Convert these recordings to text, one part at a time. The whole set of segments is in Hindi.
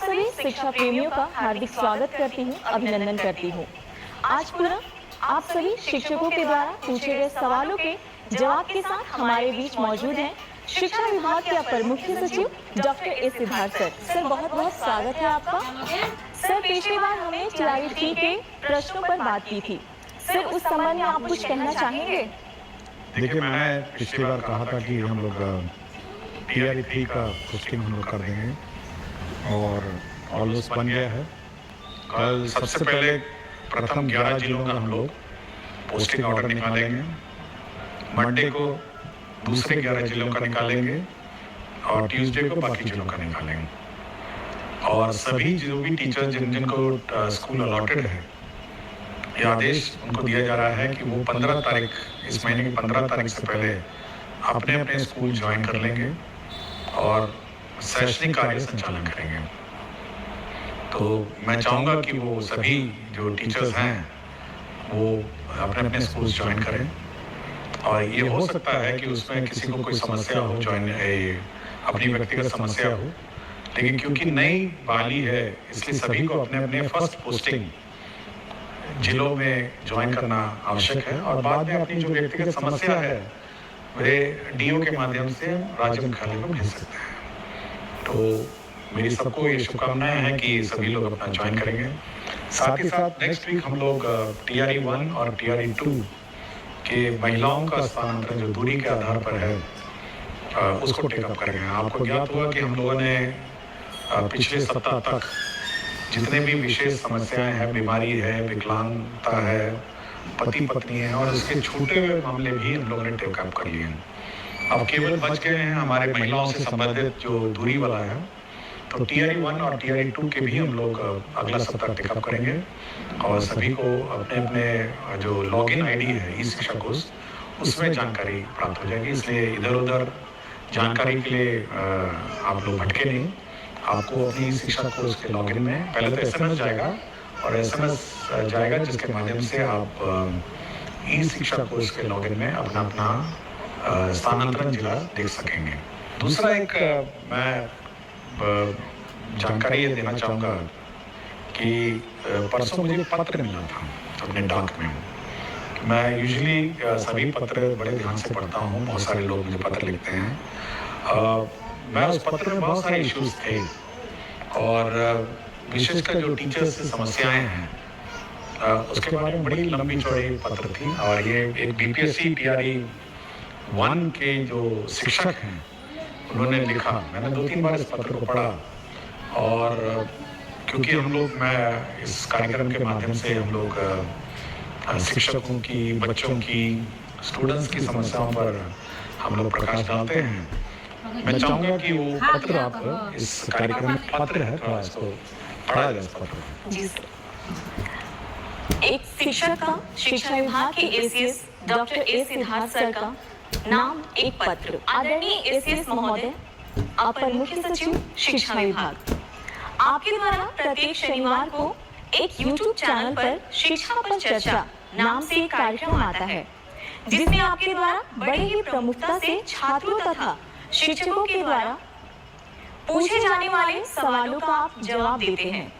सभी शिक्षा प्रेमियों का हार्दिक स्वागत करती हूँ, अभिनंदन करती हूँ। आज पुनः आप सभी शिक्षकों के द्वारा पूछे गए सवालों के जवाब के साथ हमारे बीच मौजूद हैं शिक्षा विभाग के अपर मुख्य सचिव doctor A Siddharth sir. Sir, बहुत बहुत स्वागत है आपका। सर, पिछली बार हमने TRE-3 के प्रश्नों पर बात की थी। सर, उस संबंध में आप कुछ कहना चाहेंगे? देखिए, मैंने पिछली बार कहा था कि हम लोग TRE-3 का पोस्टिंग हम लोग कर देंगे और ऑलमोस्ट बन गया है। कल सबसे पहले प्रथम 11 जिलों का हम लोग पोस्टिंग ऑर्डर निकालेंगे। मंडे को दूसरे 11 जिलों का निकालेंगे और ट्यूसडे को बाकी जिलों का निकालेंगे। और सभी जो भी टीचर जिनको स्कूल अलॉटेड है, ये आदेश उनको दिया जा रहा है कि वो 15 तारीख, इस महीने की 15 तारीख से पहले अपने अपने स्कूल ज्वाइन कर लेंगे और शैक्षणिक कार्य संचालन करेंगे। तो मैं चाहूँगा कि वो सभी जो टीचर्स हैं वो अपने अपने स्कूल ज्वाइन करें। और ये हो सकता है कि उसमें किसी को कोई समस्या हो, अपनी व्यक्तिगत समस्या हो, लेकिन क्योंकि नई बहाली है इसलिए सभी को अपने अपने फर्स्ट पोस्टिंग जिलों में ज्वाइन करना आवश्यक है और बाद में अपनी जो व्यक्तिगत समस्या है वे DO के माध्यम से राज्य मुख्यालय को भेज सकते हैं। तो मेरी सबको ये शुभकामनाएं हैं कि सभी लोग अपना ज्वाइन करेंगे। साथ ही साथ नेक्स्ट वीक हम लोग TRE-1 और TRE-2 के महिलाओं का स्थानांतरण जो दूरी के आधार पर है उसको टेकअप करेंगे। आपको ज्ञात हुआ कि हम लोगों ने पिछले सप्ताह तक जितने भी विशेष समस्याएं हैं, बीमारी है, विकलांगता है, पति पत्नी है और उसके छूटे हुए मामले भी हम लोगों ने टेकअप कर लिए हैं। अब केवल बच गए हैं हमारे महिलाओं से संबंधित जो दूरी वाला है। तो TRE-1 और TRE-2 के भी हम लोग अगला सप्ताह टेकअप करेंगे और सभी को अपने अपने जो लॉगिन ID है ई-शिक्षा कोष, उसमें जानकारी प्राप्त हो जाएगी। इसलिए इधर उधर जानकारी के लिए आप लोग भटके नहीं। आपको अपनी ई-शिक्षा कोष के लॉगिन में पहले तो SMS जाएगा और SMS जाएगा जिसके माध्यम से आप ई-शिक्षा कोष के लॉगिन में अपना अपना स्थानांतरण जिला देख सकेंगे। दूसरा एक मैं जानकारी ये देना चाहूँगा कि परसों मुझे पत्र मिला था अपने डाक में। मैं यूजुअली सभी पत्र बड़े ध्यान से पढ़ता हूँ, बहुत सारे लोग मुझे पत्र लिखते हैं। मैं उस पत्र में बहुत सारे इश्यूज थे और विशेषकर जो टीचर्स से समस्याएं हैं उसके बारे में बड़ी लंबी चौड़ी पत्र थी। और ये एक BPSC TRE-1 के जो शिक्षक हैं उन्होंने लिखा। मैंने 2-3 बार इस पत्र को पढ़ा और क्योंकि मैं इस कार्यक्रम के माध्यम से हम लोग शिक्षकों की, बच्चों की, स्टूडेंट्स की समस्याओं पर हम लोग प्रकाश डालते हैं। मैं चाहूँगा कि वो पत्र आप इस कार्यक्रम में पत्र है थोड़ा इसको पढ़ा जाए। इस पत्र जी सर। एक शिक्षक का शिक्षा विभाग के ACS doctor A Siddharth sir का नाम एक पत्र। आदरणीय ACS महोदय, अपर मुख्य सचिव शिक्षा विभाग, आपके द्वारा प्रत्येक शनिवार को एक YouTube चैनल पर शिक्षा पर चर्चा नाम से एक कार्यक्रम आता है जिसमें आपके द्वारा बड़े ही प्रमुखता से छात्रों तथा शिक्षकों के द्वारा पूछे जाने वाले सवालों का आप जवाब देते हैं।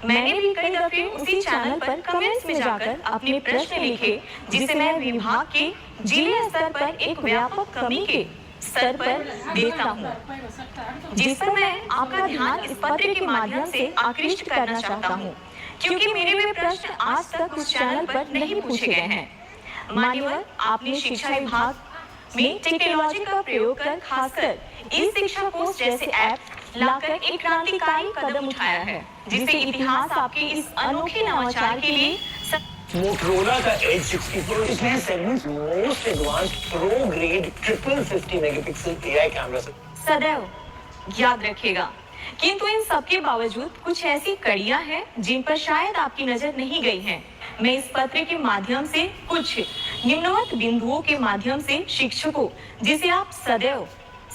मैंने भी कई दफे उसी चैनल पर कमेंट्स में जाकर अपने प्रश्न लिखे जिसे मैं विभाग के जिले स्तर पर एक व्यापक कमी के स्तर पर देखता हूँ, जिस पर मैं आपका ध्यान इस पत्र के माध्यम से आकृष्ट करना चाहता हूँ, क्योंकि मेरे वे प्रश्न आज तक उस चैनल पर नहीं पूछे गए हैं। मान्यवर, आपने शिक्षा विभाग में टेक्नोलॉजी का प्रयोग कर खासकर ई-शिक्षा कोष जैसे ऐप लाकर एक क्रांतिकारी कदम उठाया है, जिससे इतिहास आपके इस अनोखे नवाचार के लिए मोटरोला का Edge 64 इसमें segments most advanced pro grade 50 megapixel AI camera से सदैव याद रखेगा। किंतु इन सब के बावजूद कुछ ऐसी कड़ियां हैं जिन पर शायद आपकी नजर नहीं गई हैं। मैं इस पत्र के माध्यम से कुछ निम्नवत बिंदुओं के माध्यम से शिक्षकों, जिसे आप सदैव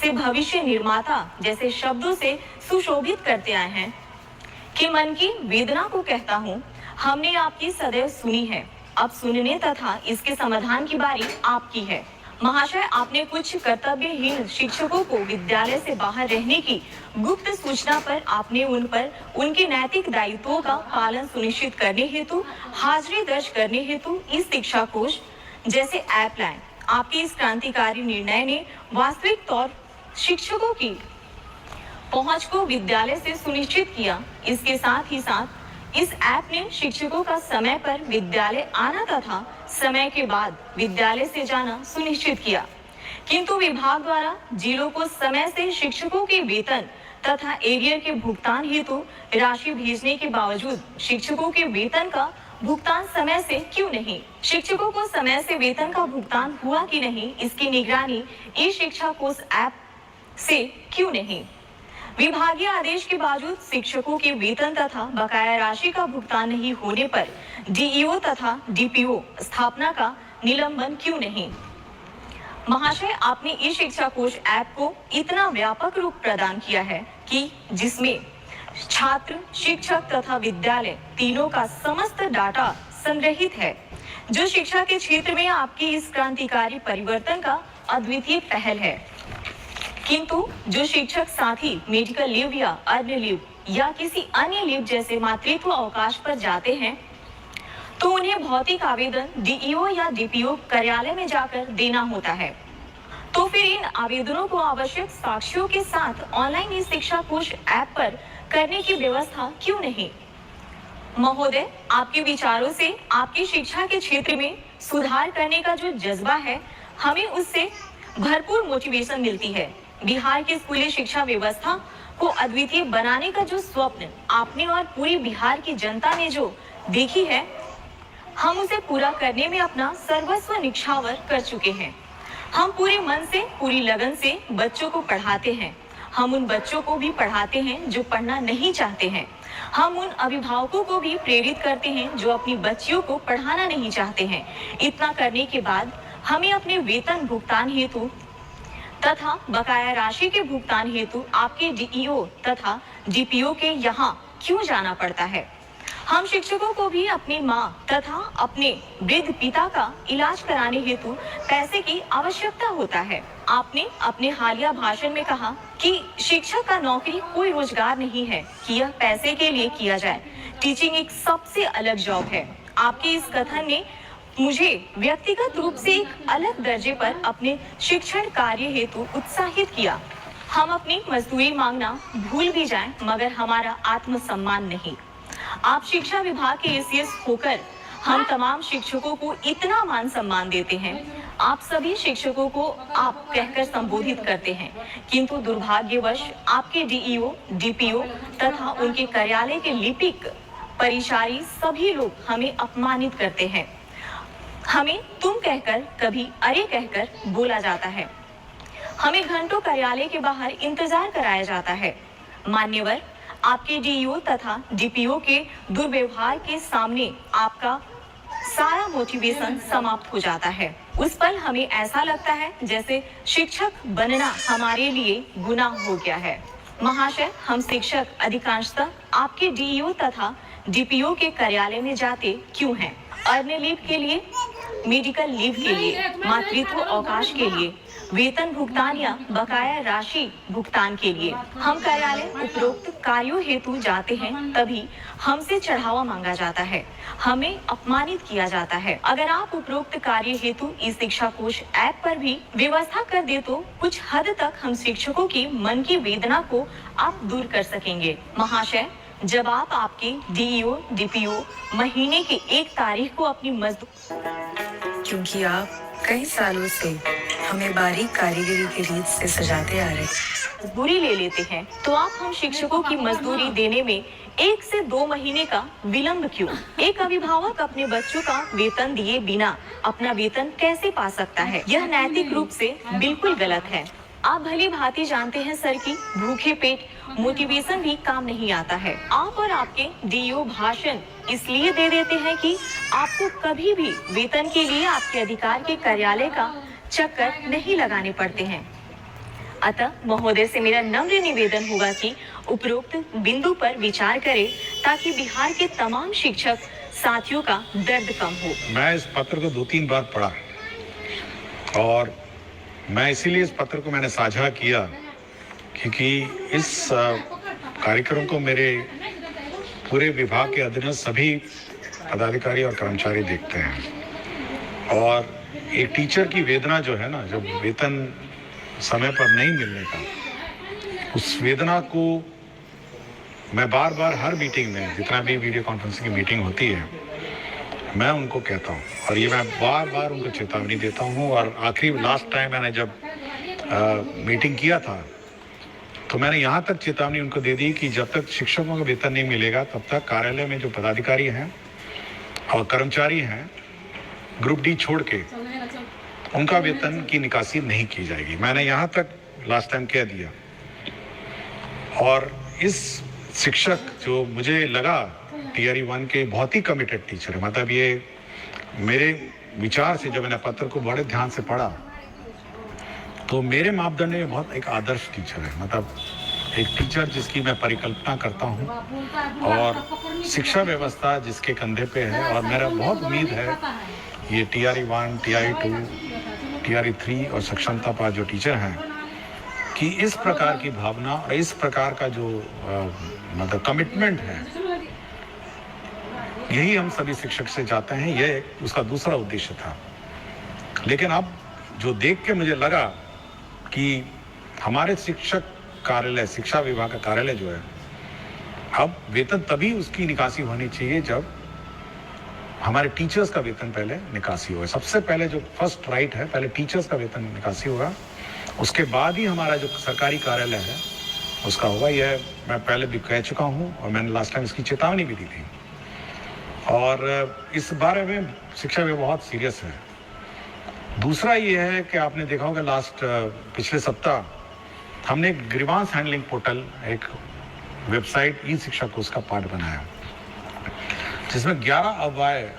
से भविष्य निर्माता जैसे शब्दों से सुशोभित करते आए हैं, कि मन की वेदना को कहता हूँ, हमने आपकी सदैव सुनी है। अब सुनने तथा इसके समाधान की बारी आपकी है। महाशय, आपने कुछ कर्तव्यहीन शिक्षकों को विद्यालय से बाहर रहने की गुप्त सूचना पर आपने उन पर उनके नैतिक दायित्वों का पालन सुनिश्चित करने हेतु हाजिरी दर्ज करने हेतु इस शिक्षा कोष जैसे ऐप लाए। आपके इस क्रांतिकारी निर्णय ने वास्तविक तौर शिक्षकों की पहुंच को विद्यालय से सुनिश्चित किया। इसके साथ ही साथ इस ऐप ने शिक्षकों का समय पर विद्यालय आना तथा समय के बाद विद्यालय से जाना सुनिश्चित किया। किंतु विभाग द्वारा जिलों को समय से शिक्षकों के वेतन तथा एरियर के भुगतान हेतु राशि भेजने के बावजूद शिक्षकों के वेतन का भुगतान समय से क्यों नहीं? शिक्षकों को समय से वेतन का भुगतान हुआ कि नहीं, इसकी निगरानी ई शिक्षा कोष ऐप से क्यों नहीं? विभागीय आदेश के बावजूद शिक्षकों के वेतन तथा बकाया राशि का भुगतान नहीं होने पर डीईओ तथा डीपीओ स्थापना का निलंबन क्यों नहीं? महाशय, आपने ई शिक्षा कोष ऐप को इतना व्यापक रूप प्रदान किया है कि जिसमें छात्र, शिक्षक तथा विद्यालय तीनों का समस्त डाटा संग्रहित है, जो शिक्षा के क्षेत्र में आपकी इस क्रांतिकारी परिवर्तन का अद्वितीय पहल है। किंतु जो शिक्षक साथी मेडिकल लीव या अर्न लीव या किसी अन्य लीव जैसे मातृत्व अवकाश पर जाते हैं तो उन्हें भौतिक आवेदन डीईओ या डीपीओ कार्यालय में जाकर देना होता है। तो फिर इन आवेदनों को आवश्यक साक्ष्यों के साथ ऑनलाइन ई शिक्षा कोष ऐप पर करने की व्यवस्था क्यों नहीं? महोदय, आपके विचारों से आपकी शिक्षा के क्षेत्र में सुधार करने का जो जज्बा है, हमें उससे भरपूर मोटिवेशन मिलती है। बिहार की स्कूली शिक्षा व्यवस्था को अद्वितीय बनाने का जो स्वप्न आपने और पूरी बिहार की जनता ने जो देखी है, हम उसे पूरा करने में अपना सर्वस्व निछावर कर चुके हैं। हम पूरे मन से, पूरी लगन से बच्चों को पढ़ाते हैं। हम उन बच्चों को भी पढ़ाते हैं जो पढ़ना नहीं चाहते हैं। हम उन अभिभावकों को भी प्रेरित करते हैं जो अपनी बच्चियों को पढ़ाना नहीं चाहते हैं। इतना करने के बाद हमें अपने वेतन भुगतान हेतु तथा बकाया राशि के भुगतान हेतु आपके डीईओ तथा डीपीओ के यहाँ क्यों जाना पड़ता है? हम शिक्षकों को भी अपनी माँ तथा अपने वृद्ध पिता का इलाज कराने हेतु पैसे की आवश्यकता होता है। आपने अपने हालिया भाषण में कहा कि शिक्षक का नौकरी कोई रोजगार नहीं है कि यह पैसे के लिए किया जाए। टीचिंग एक सबसे अलग जॉब है। आपके इस कथन ने मुझे व्यक्तिगत रूप से एक अलग दर्जे पर अपने शिक्षण कार्य हेतु उत्साहित किया। हम अपनी मजदूरी मांगना भूल भी जाएं, मगर हमारा आत्मसम्मान नहीं। आप शिक्षा विभाग के एसीएस होकर हम तमाम शिक्षकों को इतना मान सम्मान देते हैं। आप सभी शिक्षकों को आप कहकर संबोधित करते हैं, किंतु दुर्भाग्यवश आपके डीईओ, डीपीओ तथा उनके कार्यालय के लिपिक, परिचारी सभी लोग हमें अपमानित करते हैं। हमें तुम कहकर, कभी अरे कहकर बोला जाता है। हमें घंटों कार्यालय के बाहर इंतजार कराया जाता है। मान्यवर, आपके डीईओ तथा डीपीओ के दुर्व्यवहार के सामने आपका सारा मोटिवेशन समाप्त हो जाता है। उस पल हमें ऐसा लगता है जैसे शिक्षक बनना हमारे लिए गुनाह हो गया है। महाशय, हम शिक्षक अधिकांशतः आपके डीईओ तथा डीपीओ के कार्यालय में जाते क्यों हैं? अर्न लीव के लिए, मेडिकल लीव के लिए, मातृत्व अवकाश के लिए, वेतन भुगतान या बकाया राशि भुगतान के लिए। हम कार्यालय उपरोक्त कार्यों हेतु जाते हैं, तभी हमसे चढ़ावा मांगा जाता है, हमें अपमानित किया जाता है। अगर आप उपरोक्त कार्य हेतु इस शिक्षा कोष ऐप पर भी व्यवस्था कर दे तो कुछ हद तक हम शिक्षकों की मन की वेदना को आप दूर कर सकेंगे। महाशय, जब आप आपके डीईओ, डीपीओ महीने की 1 तारीख को अपनी क्योंकि आप कई सालों से हमें बारीक कारीगरी के रीत से सजाते आ रहे मजदूरी ले लेते हैं, तो आप हम शिक्षकों की मजदूरी देने में 1 से 2 महीने का विलंब क्यों? एक अभिभावक अपने बच्चों का वेतन दिए बिना अपना वेतन कैसे पा सकता है? यह नैतिक रूप से बिल्कुल गलत है। आप भली भांति जानते हैं सर कि भूखे पेट मोटिवेशन भी काम नहीं आता है। आप और आपके डीईओ भाषण इसलिए दे देते हैं कि आपको कभी भी वेतन के लिए आपके अधिकार के कार्यालय का चक्कर नहीं लगाने पड़ते हैं। अतः महोदय से मेरा नम्र निवेदन होगा कि उपरोक्त बिंदु पर विचार करें ताकि बिहार के तमाम शिक्षक साथियों का दर्द कम हो। मैं इस पत्र को 2-3 बार पढ़ा और मैं इसीलिए इस पत्र को मैंने साझा किया क्योंकि इस कार्यक्रम को मेरे पूरे विभाग के अधीनस्थ सभी पदाधिकारी और कर्मचारी देखते हैं। और एक टीचर की वेदना जो है ना, जब वेतन समय पर नहीं मिलने का, उस वेदना को मैं बार बार हर मीटिंग में, जितना भी वीडियो कॉन्फ्रेंसिंग की मीटिंग होती है, मैं उनको कहता हूँ और ये मैं बार बार उनको चेतावनी देता हूँ। और आखिरी लास्ट टाइम मैंने जब मीटिंग किया था तो मैंने यहाँ तक चेतावनी उनको दे दी कि जब तक शिक्षकों का वेतन नहीं मिलेगा तब तक कार्यालय में जो पदाधिकारी हैं और कर्मचारी हैं ग्रुप डी छोड़ के उनका वेतन की निकासी नहीं की जाएगी। मैंने यहाँ तक लास्ट टाइम कह दिया। और इस शिक्षक जो मुझे लगा टीआरई 1 के बहुत ही कमिटेड टीचर है, मतलब ये मेरे विचार से जब मैंने पत्र को बड़े ध्यान से पढ़ा तो मेरे मापदंड में बहुत एक आदर्श टीचर है, मतलब एक टीचर जिसकी मैं परिकल्पना करता हूँ और शिक्षा व्यवस्था जिसके कंधे पे है। और मेरा बहुत उम्मीद है ये टीआरई 1, टीआरई 2, टीआरई 3 और सक्षमता पार जो टीचर हैं कि इस प्रकार की भावना और इस प्रकार का जो मतलब कमिटमेंट है, यही हम सभी शिक्षक से चाहते हैं। यह उसका दूसरा उद्देश्य था। लेकिन अब जो देख के मुझे लगा कि हमारे शिक्षक कार्यालय, शिक्षा विभाग का कार्यालय जो है, अब वेतन तभी उसकी निकासी होनी चाहिए जब हमारे टीचर्स का वेतन पहले निकासी होगा। सबसे पहले जो फर्स्ट राइट है, पहले टीचर्स का वेतन निकासी होगा, उसके बाद ही हमारा जो सरकारी कार्यालय है उसका होगा। यह मैं पहले भी कह चुका हूँ और मैंने लास्ट टाइम इसकी चेतावनी भी दी थी। और इस बारे में शिक्षा विभाग बहुत सीरियस है। दूसरा ये है कि आपने देखा होगा पिछले सप्ताह हमने एक ग्रीवांस हैंडलिंग पोर्टल, एक वेबसाइट ई शिक्षा कोर्स का पार्ट बनाया जिसमें 11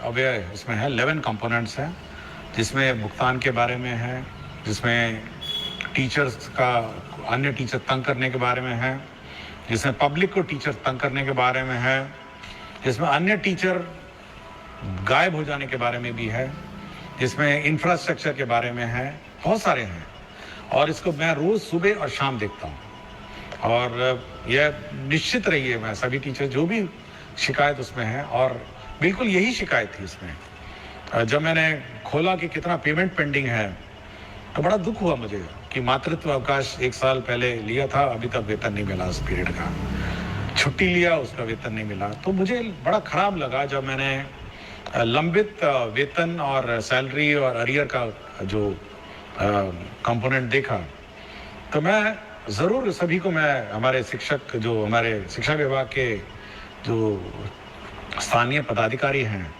अव्यय इसमें है, 11 कंपोनेंट्स हैं, जिसमें भुगतान के बारे में है, जिसमें टीचर्स का अन्य टीचर तंग करने के बारे में है, जिसमें पब्लिक को टीचर तंग करने के बारे में है, जिसमें अन्य टीचर गायब हो जाने के बारे में भी है, जिसमें इंफ्रास्ट्रक्चर के बारे में है, बहुत सारे हैं। और इसको मैं रोज़ सुबह और शाम देखता हूँ। और यह निश्चित रही है, मैं सभी टीचर जो भी शिकायत उसमें है, और बिल्कुल यही शिकायत थी इसमें। जब मैंने खोला कि कितना पेमेंट पेंडिंग है तो बड़ा दुख हुआ मुझे कि मातृत्व अवकाश 1 साल पहले लिया था, अभी तक वेतन नहीं मिला उस पीरियड का। छुट्टी लिया, उसका वेतन नहीं मिला। तो मुझे बड़ा ख़राब लगा जब मैंने लंबित वेतन और सैलरी और अरियर का जो कंपोनेंट देखा। तो मैं ज़रूर सभी को, मैं हमारे शिक्षक, जो हमारे शिक्षा विभाग के जो स्थानीय पदाधिकारी हैं,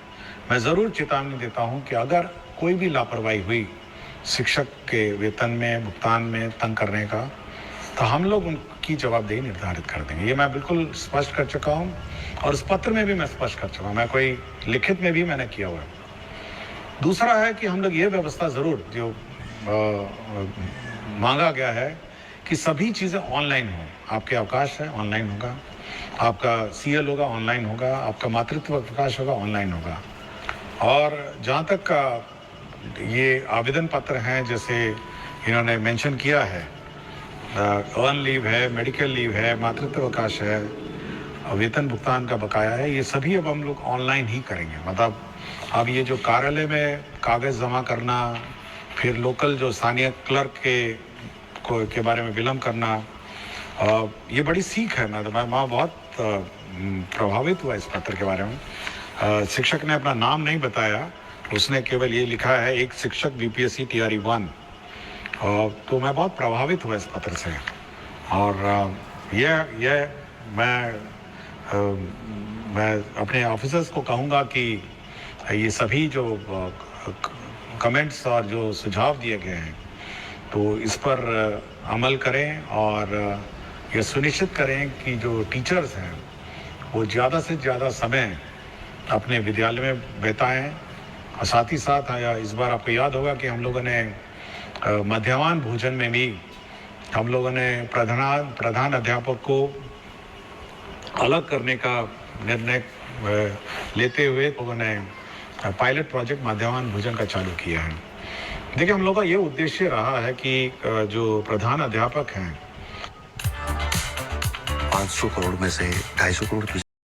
मैं ज़रूर चेतावनी देता हूं कि अगर कोई भी लापरवाही हुई शिक्षक के वेतन में, भुगतान में तंग करने का, तो हम लोग उनकी जवाबदेही निर्धारित कर देंगे। ये मैं बिल्कुल स्पष्ट कर चुका हूं और इस पत्र में भी मैं स्पष्ट कर चुका हूं, मैं कोई लिखित में भी मैंने किया हुआ है। दूसरा है कि हम लोग ये व्यवस्था ज़रूर जो मांगा गया है कि सभी चीज़ें ऑनलाइन हों। आपके अवकाश है ऑनलाइन होगा, आपका सीएल होगा ऑनलाइन होगा, आपका मातृत्व अवकाश होगा ऑनलाइन होगा। और जहाँ तक का ये आवेदन पत्र हैं, जैसे इन्होंने मेंशन किया है, अर्न लीव है, मेडिकल लीव है, मातृत्व अवकाश है, वेतन भुगतान का बकाया है, ये सभी अब हम लोग ऑनलाइन ही करेंगे। मतलब अब ये जो कार्यालय में कागज़ जमा करना, फिर लोकल जो स्थानीय क्लर्क के बारे में विलम्ब करना, ये बड़ी सीख है। मैं बहुत प्रभावित हुआ इस पत्र के बारे में। शिक्षक ने अपना नाम नहीं बताया, उसने केवल ये लिखा है, एक शिक्षक बीपीएससी टीआरई 1। तो मैं बहुत प्रभावित हुआ इस पत्र से। और यह मैं अपने ऑफिसर्स को कहूँगा कि ये सभी जो कमेंट्स और जो सुझाव दिए गए हैं, तो इस पर अमल करें और ये सुनिश्चित करें कि जो टीचर्स हैं वो ज़्यादा से ज़्यादा समय अपने विद्यालय में बिताएं। और साथ ही साथ इस बार आपको याद होगा कि हम लोगों ने मध्याह्न भोजन में भी हम लोगों ने प्रधान अध्यापक को अलग करने का निर्णय लेते हुए लोगों ने पायलट प्रोजेक्ट मध्याह्न भोजन का चालू किया है। देखिए, हम लोग का ये उद्देश्य रहा है कि जो प्रधान अध्यापक हैं 500 करोड़ में से 250 करोड़